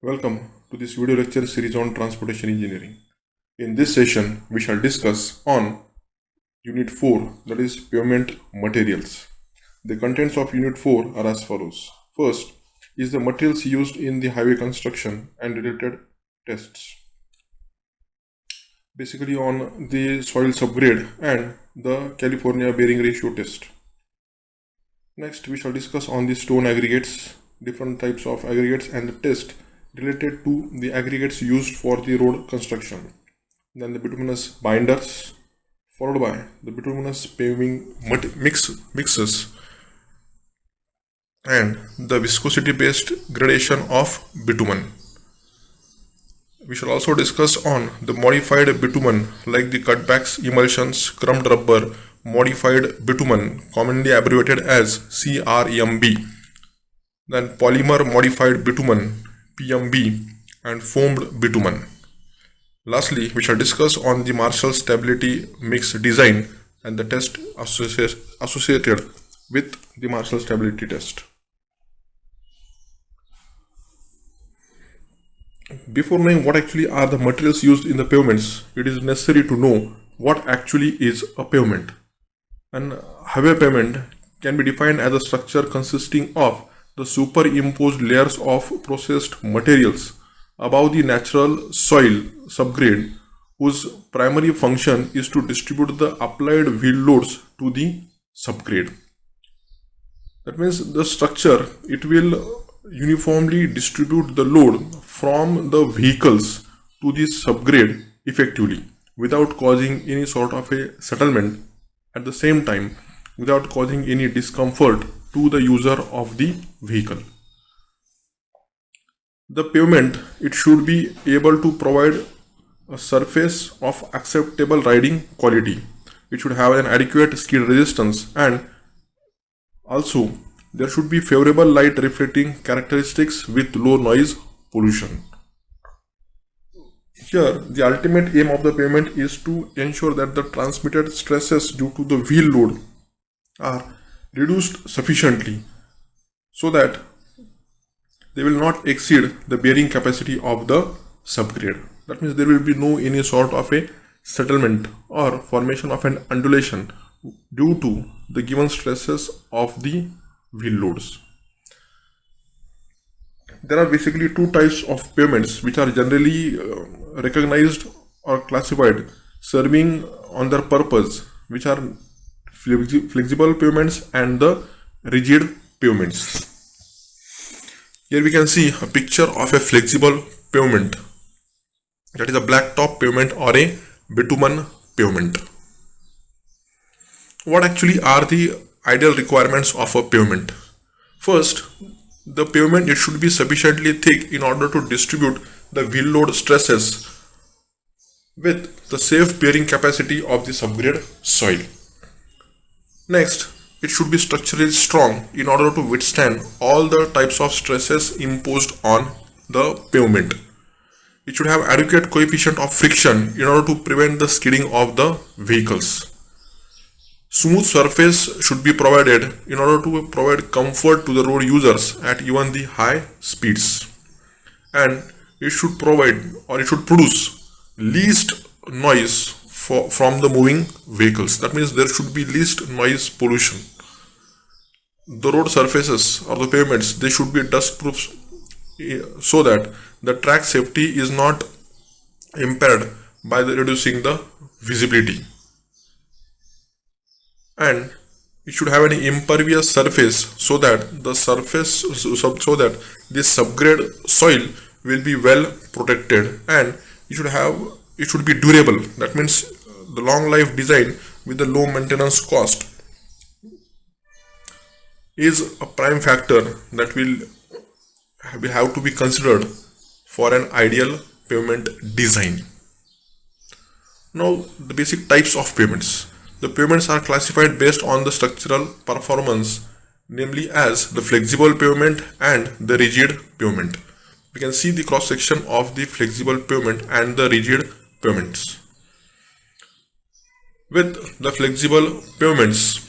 Welcome to this video lecture series on transportation engineering. In this session, we shall discuss on Unit 4, that is pavement materials. The contents of Unit 4 are as follows. First is the materials used in the highway construction and related tests. Basically on the soil subgrade and the California bearing ratio test. Next, we shall discuss on the stone aggregates, different types of aggregates and the test related to the aggregates used for the road construction. Then the bituminous binders, followed by the bituminous paving mixes and the viscosity based gradation of bitumen. We shall also discuss on the modified bitumen like the cutbacks, emulsions, crumbed rubber, modified bitumen commonly abbreviated as CRMB, then polymer modified bitumen PMB, and foamed bitumen. Lastly, we shall discuss on the Marshall stability mix design and the test associated with the Marshall stability test. Before knowing what actually are the materials used in the pavements, it is necessary to know what actually is a pavement. An highway pavement can be defined as a structure consisting of the superimposed layers of processed materials above the natural soil subgrade, whose primary function is to distribute the applied wheel loads to the subgrade. That means the structure, it will uniformly distribute the load from the vehicles to the subgrade effectively without causing any sort of a settlement, at the same time without causing any discomfort to the user of the vehicle. The pavement, it should be able to provide a surface of acceptable riding quality. It should have an adequate skid resistance, and also there should be favorable light reflecting characteristics with low noise pollution. Here, the ultimate aim of the pavement is to ensure that the transmitted stresses due to the wheel load are reduced sufficiently so that they will not exceed the bearing capacity of the subgrade. That means there will be no any sort of a settlement or formation of an undulation due to the given stresses of the wheel loads. There are basically two types of pavements which are generally recognized or classified, serving on their purpose, which are flexible pavements and the rigid pavements. Here we can see a picture of a flexible pavement, that is a blacktop pavement or a bitumen pavement. What actually are the ideal requirements of a pavement? First, the pavement, it should be sufficiently thick in order to distribute the wheel load stresses with the safe bearing capacity of the subgrade soil. Next, it should be structurally strong in order to withstand all the types of stresses imposed on the pavement. It should have adequate coefficient of friction in order to prevent the skidding of the vehicles. Smooth surface should be provided in order to provide comfort to the road users at even the high speeds. And it should provide, or it should produce least noise from the moving vehicles. That means there should be least noise pollution. The road surfaces or the pavements, they should be dust proof so that the track safety is not impaired by reducing the visibility. And it should have an impervious surface so that the subgrade soil will be well protected, and it should be durable. That means the long life design with the low maintenance cost is a prime factor that will have to be considered for an ideal pavement design. Now, the basic types of pavements. The pavements are classified based on the structural performance, namely as the flexible pavement and the rigid pavement. We can see the cross section of the flexible pavement and the rigid pavements. With the flexible pavements,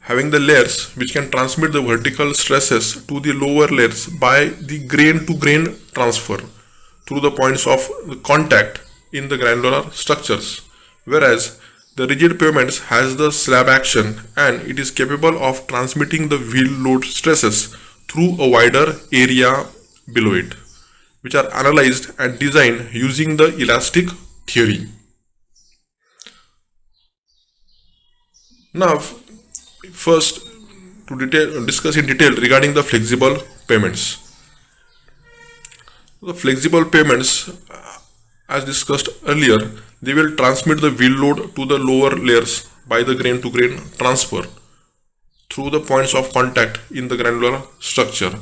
having the layers which can transmit the vertical stresses to the lower layers by the grain to grain transfer through the points of contact in the granular structures, whereas the rigid pavements has the slab action and it is capable of transmitting the wheel load stresses through a wider area below it, which are analyzed and designed using the elastic theory. Now, first to discuss in detail regarding the flexible pavements. The flexible pavements, as discussed earlier, they will transmit the wheel load to the lower layers by the grain to grain transfer through the points of contact in the granular structure,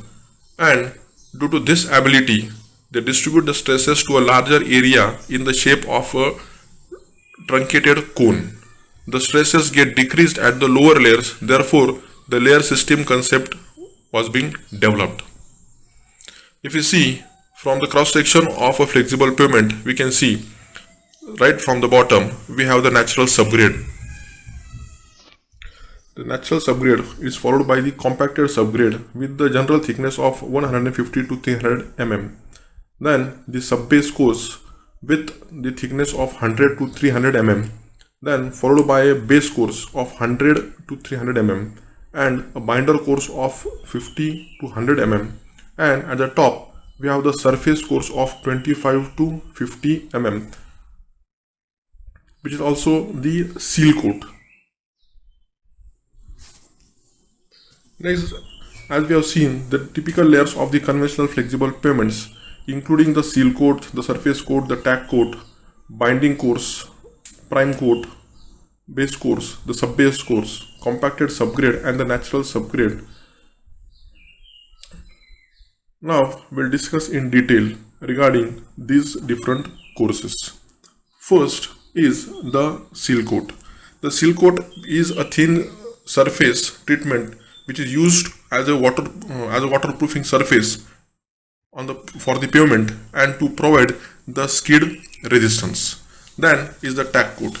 and due to this ability they distribute the stresses to a larger area in the shape of a truncated cone. The stresses get decreased at the lower layers, therefore the layer system concept was being developed. If you see from the cross section of a flexible pavement, we can see right from the bottom we have the natural subgrade. The natural subgrade is followed by the compacted subgrade with the general thickness of 150 to 300 mm. Then the subbase course with the thickness of 100 to 300 mm. Then followed by a base course of 100 to 300 mm and a binder course of 50 to 100 mm. And at the top we have the surface course of 25 to 50 mm, which is also the seal coat. Next, as we have seen, the typical layers of the conventional flexible pavements, including the seal coat, the surface coat, the tack coat, binding course, prime coat, base course, the subbase course, compacted subgrade and the natural subgrade. Now we'll discuss in detail regarding these different courses. First is the seal coat. The seal coat is a thin surface treatment which is used as a waterproofing surface for the pavement and to provide the skid resistance. Then is the tack coat.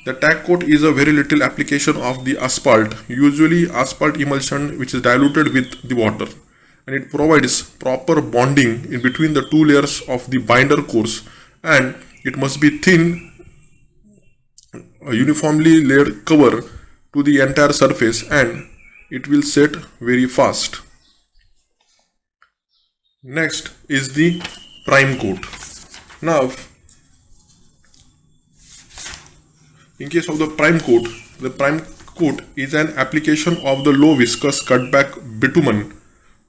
The tack coat is a very little application of the asphalt, usually asphalt emulsion which is diluted with the water, and it provides proper bonding in between the two layers of the binder course, and it must be thin, a uniformly layered cover to the entire surface, and it will set very fast. Next is the prime coat. Now, in case of the prime coat is an application of the low viscous cutback bitumen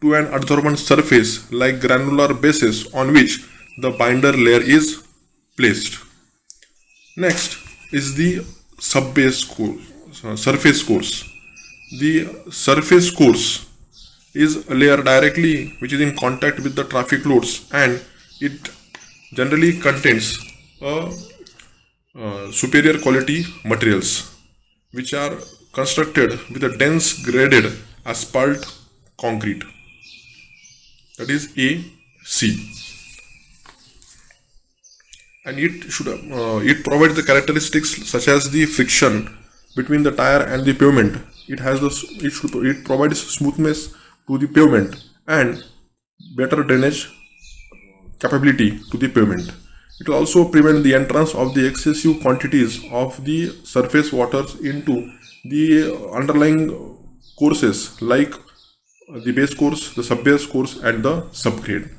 to an adsorbent surface like granular bases on which the binder layer is placed. Next is the subbase surface course. The surface course is a layer directly which is in contact with the traffic loads, and it generally contains superior quality materials which are constructed with a dense graded asphalt concrete, that is AC, and it provides the characteristics such as the friction between the tire and the pavement. It provides smoothness to the pavement and better drainage capability to the pavement. It will also prevent the entrance of the excessive quantities of the surface waters into the underlying courses like the base course, the subbase course and the subgrade.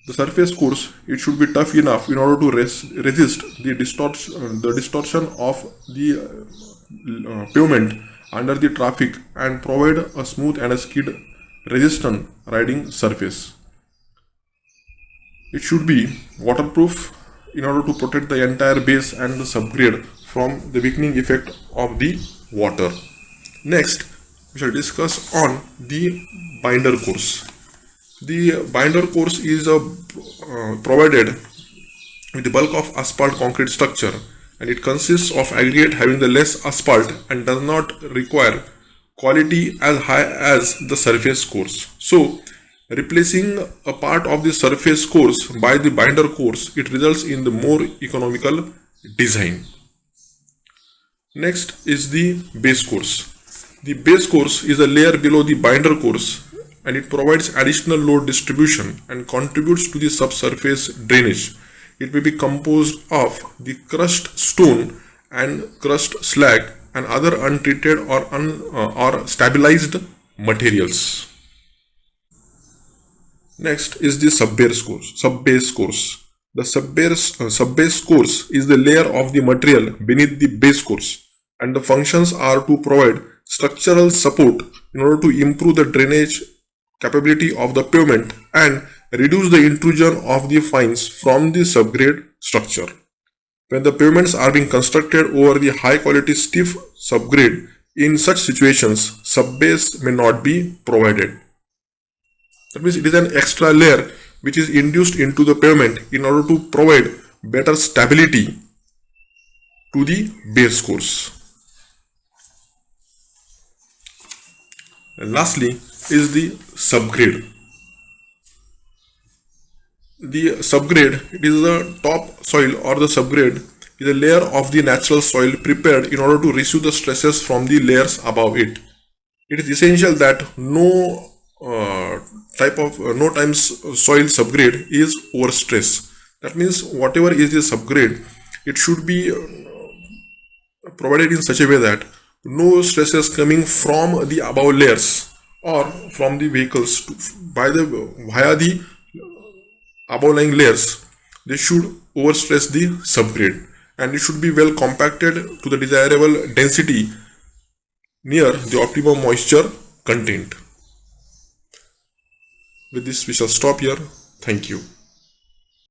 The surface course, it should be tough enough in order to resist the distortion of the pavement under the traffic and provide a smooth and a skid resistant riding surface. It should be waterproof in order to protect the entire base and the subgrade from the weakening effect of the water. Next, we shall discuss on the binder course. The binder course is provided with the bulk of asphalt concrete structure, and it consists of aggregate having the less asphalt and does not require quality as high as the surface course. So, replacing a part of the surface course by the binder course, it results in the more economical design. Next is the base course. The base course is a layer below the binder course and it provides additional load distribution and contributes to the subsurface drainage. It may be composed of the crushed stone and crushed slag and other untreated or stabilized materials. Next is the subbase course. The subbase course is the layer of the material beneath the base course, and the functions are to provide structural support in order to improve the drainage capability of the pavement and reduce the intrusion of the fines from the subgrade structure. When the pavements are being constructed over the high quality stiff subgrade, in such situations, subbase may not be provided. That means it is an extra layer which is induced into the pavement in order to provide better stability to the base course. And lastly is the subgrade. The subgrade, it is the top soil or the subgrade is a layer of the natural soil prepared in order to receive the stresses from the layers above it. It is essential that no times soil subgrade is overstress. That means whatever is the subgrade, it should be provided in such a way that no stresses coming from the above layers or from the vehicles via the above lying layers. They should overstress the subgrade and it should be well compacted to the desirable density near the optimum moisture content. With this, we shall stop here. Thank you.